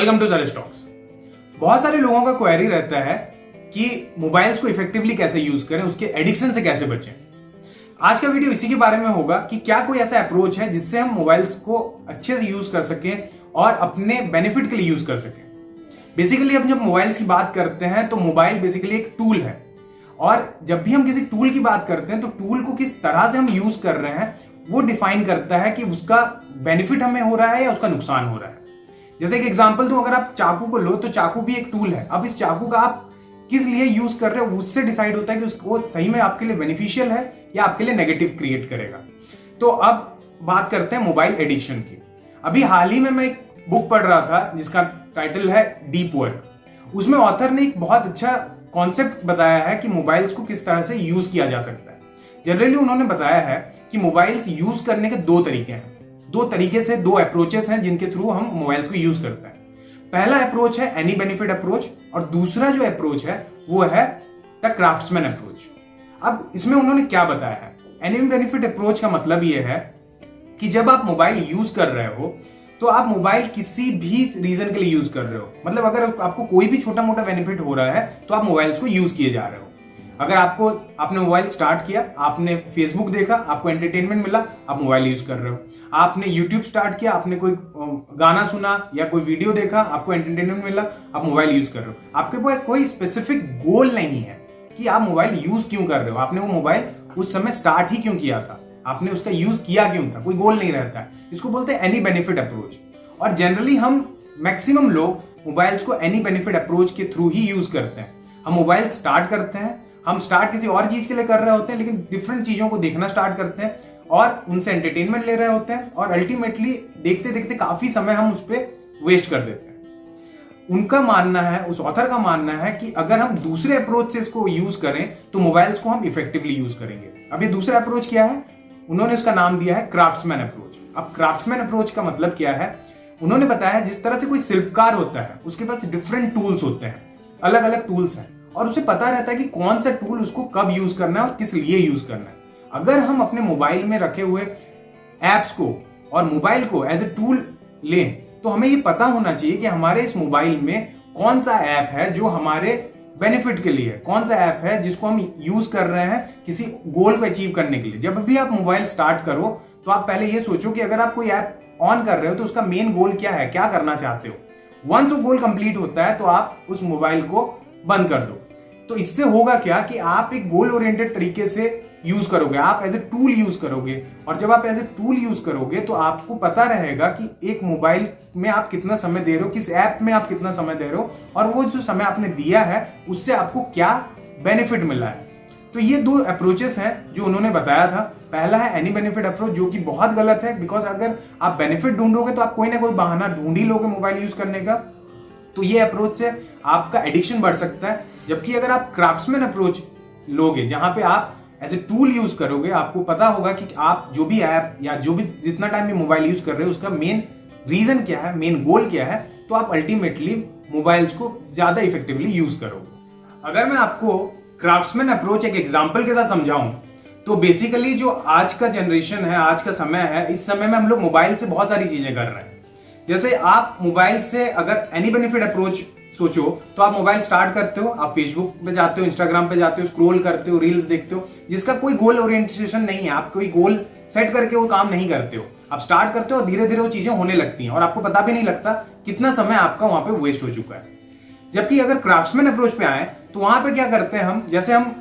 Welcome to ज़रा stocks. बहुत सारे लोगों का क्वेरी रहता है कि मोबाइल्स को इफेक्टिवली कैसे यूज करें, उसके एडिक्शन से कैसे बचें। आज का वीडियो इसी के बारे में होगा कि क्या कोई ऐसा अप्रोच है जिससे हम मोबाइल्स को अच्छे से यूज कर सकें और अपने बेनिफिट के लिए यूज कर सकें। बेसिकली हम जब मोबाइल्स की बात करते हैं तो मोबाइल बेसिकली एक टूल है, और जब भी हम किसी टूल की बात करते हैं तो टूल को किस तरह से हम यूज कर रहे हैं वो डिफाइन करता है कि उसका बेनिफिट हमें हो रहा है या उसका नुकसान हो रहा है। जैसे एक एग्जांपल दूं, अगर आप चाकू को लो तो चाकू भी एक टूल है। अब इस चाकू का आप किस लिए यूज कर रहे हो उससे डिसाइड होता है कि उसको सही में आपके लिए बेनिफिशियल है या आपके लिए नेगेटिव क्रिएट करेगा। तो अब बात करते हैं मोबाइल एडिक्शन की। अभी हाल ही में मैं एक बुक पढ़ रहा था जिसका टाइटल है डीप वर्क। उसमें ऑथर ने एक बहुत अच्छा कॉन्सेप्ट बताया है कि मोबाइल्स को किस तरह से यूज किया जा सकता है। जनरली उन्होंने बताया है कि मोबाइल्स यूज करने के दो तरीके हैं, दो अप्रोचेस हैं जिनके थ्रू हम मोबाइल्स को यूज करते हैं। पहला अप्रोच है एनी बेनिफिट अप्रोच, और दूसरा जो अप्रोच है वो है द क्राफ्ट्समैन अप्रोच। अब इसमें उन्होंने क्या बताया है, एनी बेनिफिट अप्रोच का मतलब ये है कि जब आप मोबाइल यूज कर रहे हो तो आप मोबाइल किसी भी रीजन के लिए यूज कर रहे हो। मतलब अगर आपको कोई भी छोटा मोटा बेनिफिट हो रहा है तो आप मोबाइल्स को यूज किए जा रहे हो। अगर आपने मोबाइल स्टार्ट किया, आपने फेसबुक देखा, आपको एंटरटेनमेंट मिला, आप मोबाइल यूज कर रहे हो। आपने यूट्यूब स्टार्ट किया, आपने कोई गाना सुना या कोई वीडियो देखा, आपको एंटरटेनमेंट मिला, आप मोबाइल यूज कर रहे हो। आपके पास कोई स्पेसिफिक गोल नहीं है कि आप मोबाइल यूज क्यों कर रहे हो, आपने वो मोबाइल उस समय स्टार्ट ही क्यों किया था, आपने उसका यूज किया क्यों था, कोई गोल नहीं रहता है। इसको बोलते हैं एनी बेनिफिट अप्रोच। और जनरली हम मैक्सिमम लोग मोबाइल्स को एनी बेनिफिट अप्रोच के थ्रू ही यूज करते हैं। हम मोबाइल स्टार्ट करते हैं, हम स्टार्ट किसी और चीज के लिए कर रहे होते हैं, लेकिन डिफरेंट चीजों को देखना स्टार्ट करते हैं और उनसे एंटरटेनमेंट ले रहे होते हैं, और अल्टीमेटली देखते देखते काफी समय हम उस पर वेस्ट कर देते हैं। उनका मानना है, उस ऑथर का मानना है कि अगर हम दूसरे अप्रोच से इसको यूज करें तो मोबाइल्स को हम इफेक्टिवली यूज करेंगे। अब ये दूसरा अप्रोच क्या है, उन्होंने उसका नाम दिया है क्राफ्ट्समैन अप्रोच। अब क्राफ्ट्समैन अप्रोच का मतलब क्या है, उन्होंने बताया जिस तरह से कोई शिल्पकार होता है उसके पास डिफरेंट टूल्स होते हैं, अलग अलग टूल्स हैं, और उसे पता रहता है कि कौन सा टूल उसको कब यूज करना है और किस लिए यूज करना है। अगर हम अपने मोबाइल में रखे हुए एप्स को और मोबाइल को एज ए टूल लें तो हमें ये पता होना चाहिए कि हमारे इस मोबाइल में कौन सा ऐप है जो हमारे बेनिफिट के लिए, कौन सा ऐप है जिसको हम यूज कर रहे हैं किसी गोल को अचीव करने के लिए। जब भी आप मोबाइल स्टार्ट करो तो आप पहले ये सोचो कि अगर आप कोई ऐप ऑन कर रहे हो तो उसका मेन गोल क्या है, क्या करना चाहते हो। वंस वो गोल कंप्लीट होता है तो आप उस मोबाइल को बंद कर दो। तो इससे होगा क्या कि आप एक गोल ओरिएंटेड तरीके से यूज करोगे, आप एज ए टूल यूज करोगे, और जब आप एज ए टूल यूज करोगे तो आपको पता रहेगा कि एक मोबाइल में आप कितना समय दे रहे हो, किस ऐप में आप कितना समय दे रहे हो, और वो जो समय आपने दिया है उससे आपको क्या बेनिफिट मिला है। तो ये दो अप्रोचेस हैं जो उन्होंने बताया था। पहला है एनी बेनिफिट अप्रोच, जो कि बहुत गलत है, बिकॉज अगर आप बेनिफिट ढूंढोगे तो आप कोई ना कोई बहाना ढूंढ ही लोगे मोबाइल यूज करने का। तो ये अप्रोच से आपका एडिक्शन बढ़ सकता है। जबकि अगर आप क्राफ्ट्समैन अप्रोच लोगे जहां पे आप एज ए टूल यूज करोगे, आपको पता होगा कि आप जो भी ऐप या जो भी जितना टाइम भी मोबाइल यूज कर रहे हो उसका मेन रीजन क्या है, मेन गोल क्या है, तो आप अल्टीमेटली मोबाइल्स को ज्यादा इफेक्टिवली यूज करोगे। अगर मैं आपको क्राफ्ट्समैन अप्रोच एक एग्जांपल के साथ समझाऊं तो बेसिकली जो आज का जनरेशन है, आज का समय है, इस समय में हम लोग मोबाइल से बहुत सारी चीजें कर रहे हैं। जैसे आप मोबाइल से अगर एनी बेनिफिट अप्रोच सोचो तो आप मोबाइल स्टार्ट करते हो, आप फेसबुक पे जाते हो, इंस्टाग्राम पे जाते हो, स्क्रॉल करते हो, रील्स देखते हो, जिसका कोई गोल ओरिएंटेशन नहीं है, आप कोई गोल सेट करके वो काम नहीं करते हो। आप स्टार्ट करते हो और धीरे धीरे वो चीजें होने लगती हैं और आपको पता भी नहीं लगता कितना समय आपका वहां पे वेस्ट हो चुका है। जबकि अगर क्राफ्ट्समैन अप्रोच पे आए तो वहां पे क्या करते हैं हम, जैसे हम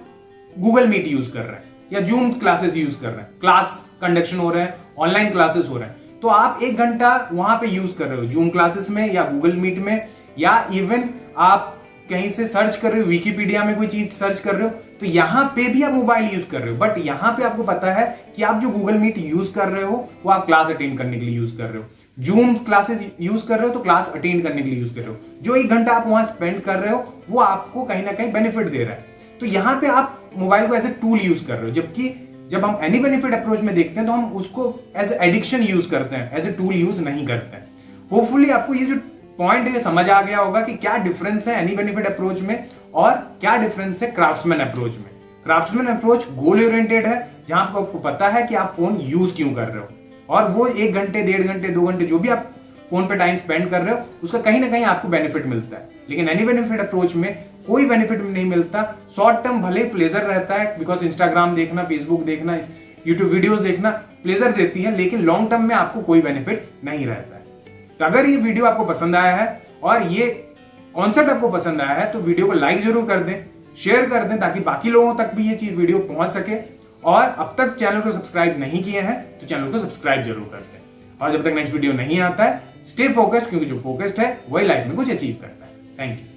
गूगल मीट यूज कर रहे हैं या जूम क्लासेस यूज कर रहे हैं, क्लास कंडक्शन हो रहे हैं, ऑनलाइन क्लासेस हो रहे हैं, तो आप 1 घंटा वहां पे यूज कर रहे हो जूम क्लासेस में या गूगल मीट में, या इवन आप कहीं से सर्च कर रहे हो, विकिपीडिया में कोई चीज सर्च कर रहे हो, तो यहां पे भी आप मोबाइल यूज कर रहे हो। बट यहां पे आपको पता है कि आप जो गूगल मीट यूज कर रहे हो वो आप क्लास अटेंड करने के लिए यूज कर रहे हो, जूम क्लासेस यूज कर रहे हो तो क्लास अटेंड करने के लिए यूज कर रहे हो। जो 1 घंटा आप वहां स्पेंड कर रहे हो वो आपको कहीं ना कहीं बेनिफिट दे रहा है। तो यहां पे आप मोबाइल को एज ए टूल यूज कर रहे हो। जबकि जब हम एनी बेनिफिट अप्रोच में देखते हैं तो हम उसको एज एडिक्शन यूज करते हैं, एज ए टूल यूज नहीं करते हैं। होपफुली आपको ये जो पॉइंट है समझ आ गया होगा कि क्या डिफरेंस है एनी बेनिफिट अप्रोच में और क्या डिफरेंस है क्राफ्ट्समैन अप्रोच में। क्राफ्ट्समैन अप्रोच गोल ओरिएंटेड है, जहां आपको पता है कि आप फोन यूज क्यों कर रहे हो, और वो 1 घंटे, 1.5 घंटे, 2 घंटे जो भी आप फोन पे टाइम स्पेंड कर रहे हो, उसका कहीं ना कहीं आपको बेनिफिट मिलता है। लेकिन एनी बेनिफिट अप्रोच में कोई बेनिफिट नहीं मिलता। शॉर्ट टर्म भले प्लेजर रहता है, बिकॉज इंस्टाग्राम देखना, फेसबुक देखना, यूट्यूब वीडियोस देखना प्लेजर देती है, लेकिन लॉन्ग टर्म में आपको कोई बेनिफिट नहीं रहता है। तो अगर ये वीडियो आपको पसंद आया है और ये कॉन्सेप्ट आपको पसंद आया है तो वीडियो को लाइक जरूर कर दें, शेयर कर दें, ताकि बाकी लोगों तक भी ये चीज वीडियो पहुंच सके। और अब तक चैनल को सब्सक्राइब नहीं किए हैं तो चैनल को सब्सक्राइब जरूर कर दें। और जब तक नेक्स्ट वीडियो नहीं आता है, स्टे फोकस्ड, क्योंकि जो फोकस्ड है वही लाइफ में कुछ अचीव करता है। Thank you.